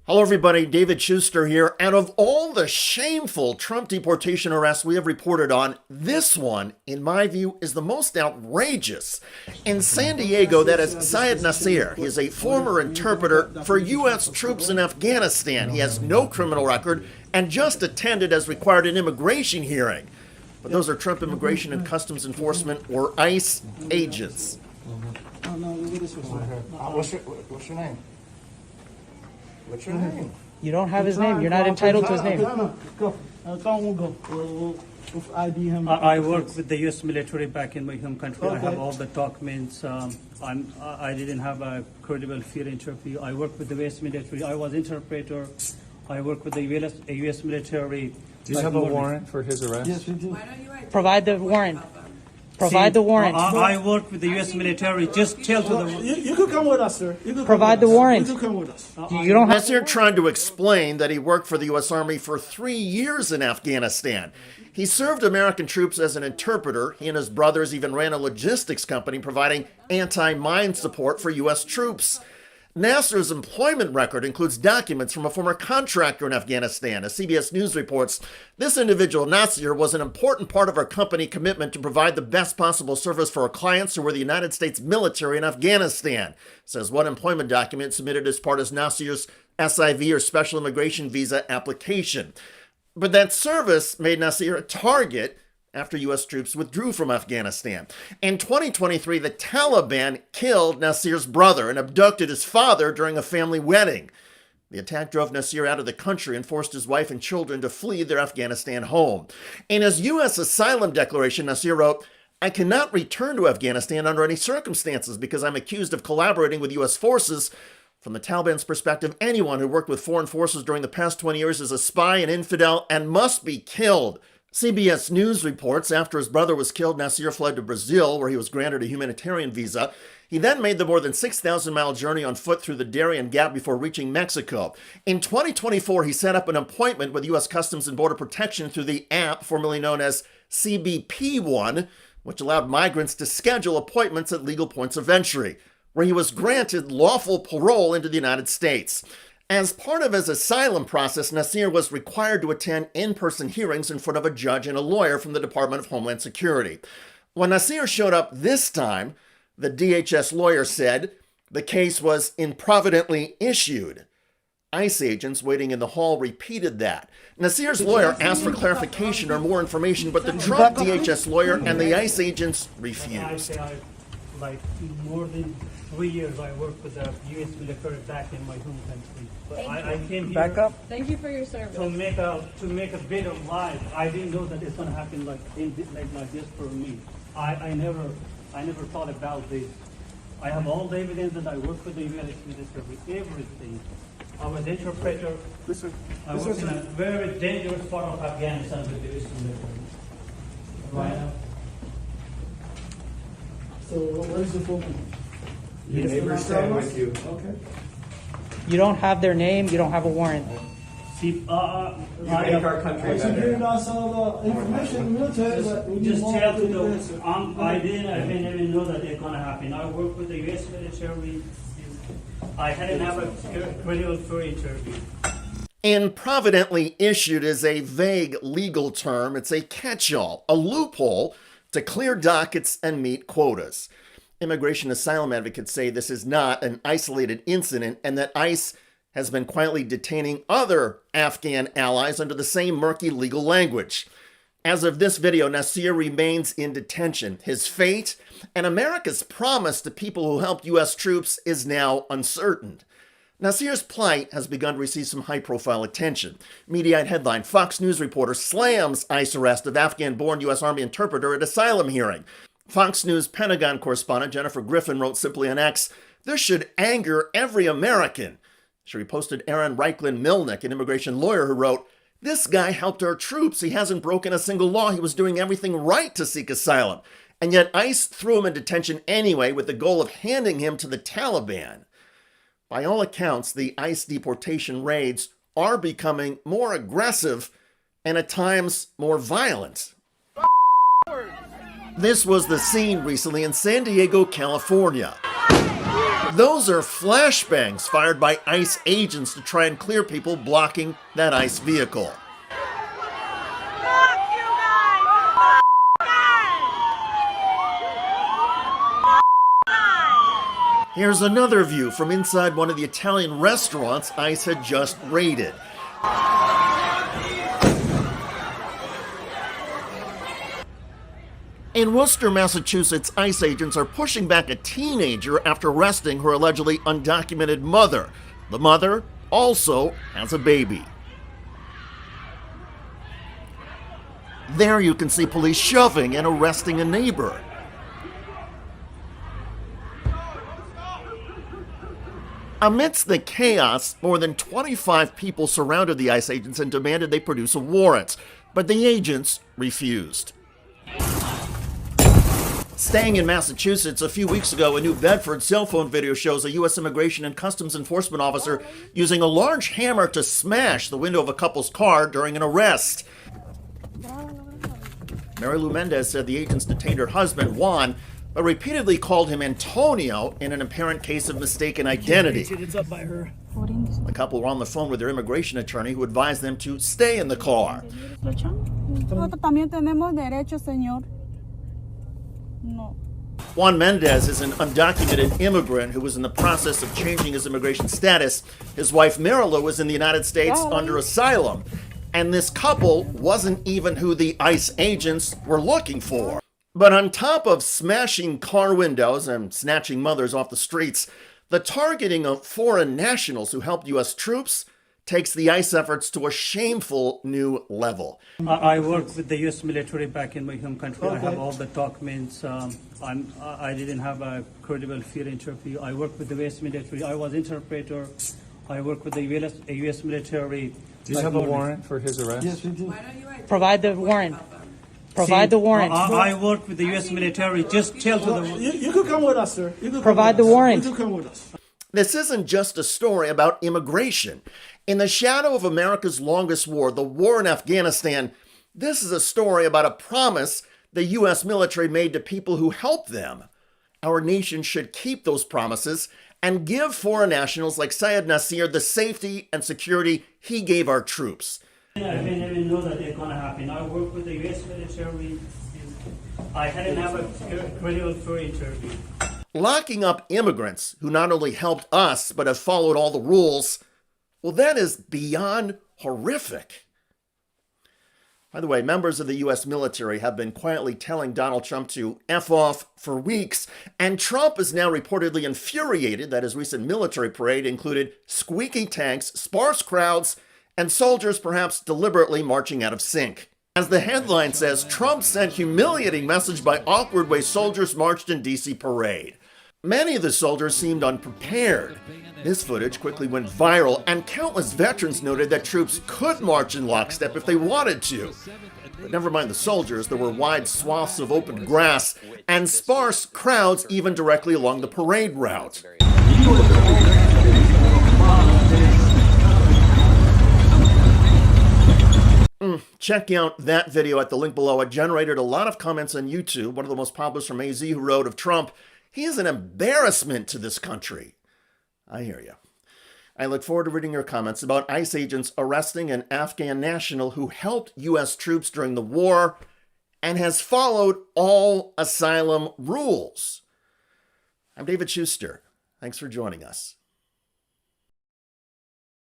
Hello everybody, David Shuster here, and of all the shameful Trump deportation arrests we have reported on, this one, in my view, is the most outrageous. In San Diego, that is Syed Naser. He is a former interpreter for U.S. troops in Afghanistan. He has no criminal record and just attended as required an immigration hearing. But those are Trump Immigration and Customs Enforcement, or ICE, agents. What's your name? What's your name? You don't have his name. You're not entitled to his name. I work with the U.S. military back in my home country. I have all the documents. I didn't have a credible fear interview. I work with the U.S. military. I was interpreter. I work with the U.S. military. Do you have a warrant for his arrest? Yes, we do. Provide the warrant. Provide the warrant. I work with the U.S. military. Just tell to the... You could come with us, sir. Provide the warrant. You could come with us. You don't have... Naser trying to explain that he worked for the U.S. Army for 3 years in Afghanistan. He served American troops as an interpreter. He and his brothers even ran a logistics company providing anti-mine support for U.S. troops. Naser's employment record includes documents from a former contractor in Afghanistan. As CBS News reports, this individual, Naser, was an important part of our company commitment to provide the best possible service for our clients who were the United States military in Afghanistan, says one employment document submitted as part of Naser's SIV, or Special Immigration Visa, application. But that service made Naser a target after U.S. troops withdrew from Afghanistan. In 2023, the Taliban killed Naser's brother and abducted his father during a family wedding. The attack drove Naser out of the country and forced his wife and children to flee their Afghanistan home. In his U.S. asylum declaration, Naser wrote, "I cannot return to Afghanistan under any circumstances because I'm accused of collaborating with U.S. forces. From the Taliban's perspective, anyone who worked with foreign forces during the past 20 years is a spy, an infidel, and must be killed." CBS News reports after his brother was killed, Naser fled to Brazil, where he was granted a humanitarian visa. He then made the more than 6,000-mile journey on foot through the Darien Gap before reaching Mexico. In 2024, he set up an appointment with U.S. Customs and Border Protection through the app formerly known as CBP-1, which allowed migrants to schedule appointments at legal points of entry, where he was granted lawful parole into the United States. As part of his asylum process, Naser was required to attend in-person hearings in front of a judge and a lawyer from the Department of Homeland Security. When Naser showed up this time, the DHS lawyer said the case was improvidently issued. ICE agents waiting in the hall repeated that. Naser's lawyer asked for clarification or more information, but the Trump DHS lawyer and the ICE agents refused. Like more than 3 years, I worked with the U.S. military back in my home country. But I came here Back up. Thank you for your service. to make a bit of life. I didn't know that it's gonna happen like this for me. I never thought about this. I have all the evidence that I work with the U.S. military, everything. I was interpreter. Listen. I was in a very dangerous part of Afghanistan with the U.S. military. Right. So where's the phone? Your neighbors stand with you. Okay. You don't have their name. You don't have a warrant. See, You make our country So giving better. us all the information, military, but we just need more tell to evidence. I didn't even know that it's gonna happen. I work with the U.S. military. I hadn't have a credible for interview. Improvidently issued is a vague legal term. It's a catch-all, a loophole to clear dockets and meet quotas. Immigration asylum advocates say this is not an isolated incident and that ICE has been quietly detaining other Afghan allies under the same murky legal language. As of this video, Naser remains in detention. His fate and America's promise to people who helped U.S. troops is now uncertain. Naser's plight has begun to receive some high-profile attention. Mediaite headline, Fox News reporter slams ICE arrest of Afghan-born U.S. Army interpreter at asylum hearing. Fox News Pentagon correspondent Jennifer Griffin wrote simply on X, "This should anger every American." She reposted Aaron Reichlin-Milnick, an immigration lawyer, who wrote, "This guy helped our troops. He hasn't broken a single law. He was doing everything right to seek asylum. And yet ICE threw him in detention anyway with the goal of handing him to the Taliban." By all accounts, the ICE deportation raids are becoming more aggressive and at times more violent. This was the scene recently in San Diego, California. Those are flashbangs fired by ICE agents to try and clear people blocking that ICE vehicle. Here's another view from inside one of the Italian restaurants ICE had just raided. In Worcester, Massachusetts, ICE agents are pushing back a teenager after arresting her allegedly undocumented mother. The mother also has a baby. There you can see police shoving and arresting a neighbor. Amidst the chaos, more than 25 people surrounded the ICE agents and demanded they produce a warrant, but the agents refused. Staying in Massachusetts, a few weeks ago, a New Bedford cell phone video shows a U.S. Immigration and Customs Enforcement officer using a large hammer to smash the window of a couple's car during an arrest. Mary Lou Mendez said the agents detained her husband, Juan, but repeatedly called him Antonio in an apparent case of mistaken identity. The couple were on the phone with their immigration attorney, who advised them to stay in the car. Juan Mendez is an undocumented immigrant who was in the process of changing his immigration status. His wife Marilu was in the United States under asylum. And this couple wasn't even who the ICE agents were looking for. But on top of smashing car windows and snatching mothers off the streets, the targeting of foreign nationals who helped U.S. troops takes the ICE efforts to a shameful new level. I work with the U.S. military back in my home country. I have all the documents. I didn't have a credible fear interview. I work with the U.S. military. I was interpreter. I work with the U.S. military. Do you have a warrant for his arrest? Yes, we do. Provide the warrant. Provide the warrant. I work with the U.S. military. Just tell to the... You could come with us, sir. You could Provide the warrant. You could come with us. This isn't just a story about immigration. In the shadow of America's longest war, the war in Afghanistan, this is a story about a promise the U.S. military made to people who helped them. Our nation should keep those promises and give foreign nationals like Syed Naser the safety and security he gave our troops. I didn't even know that it's going to happen. I work with the U.S. military. I hadn't have a credible fear interview. Locking up immigrants who not only helped us but have followed all the rules, well, that is beyond horrific. By the way, members of the U.S. military have been quietly telling Donald Trump to F off for weeks, and Trump is now reportedly infuriated that his recent military parade included squeaky tanks, sparse crowds, and soldiers perhaps deliberately marching out of sync. As the headline says, Trump sent humiliating message by awkward way soldiers marched in D.C. parade. Many of the soldiers seemed unprepared. This footage quickly went viral, and countless veterans noted that troops could march in lockstep if they wanted to. But never mind the soldiers, there were wide swaths of open grass and sparse crowds even directly along the parade route. Check out that video at the link below. It generated a lot of comments on YouTube. One of the most popular from AZ, who wrote of Trump, "He is an embarrassment to this country." I hear you. I look forward to reading your comments about ICE agents arresting an Afghan national who helped U.S. troops during the war and has followed all asylum rules. I'm David Shuster. Thanks for joining us.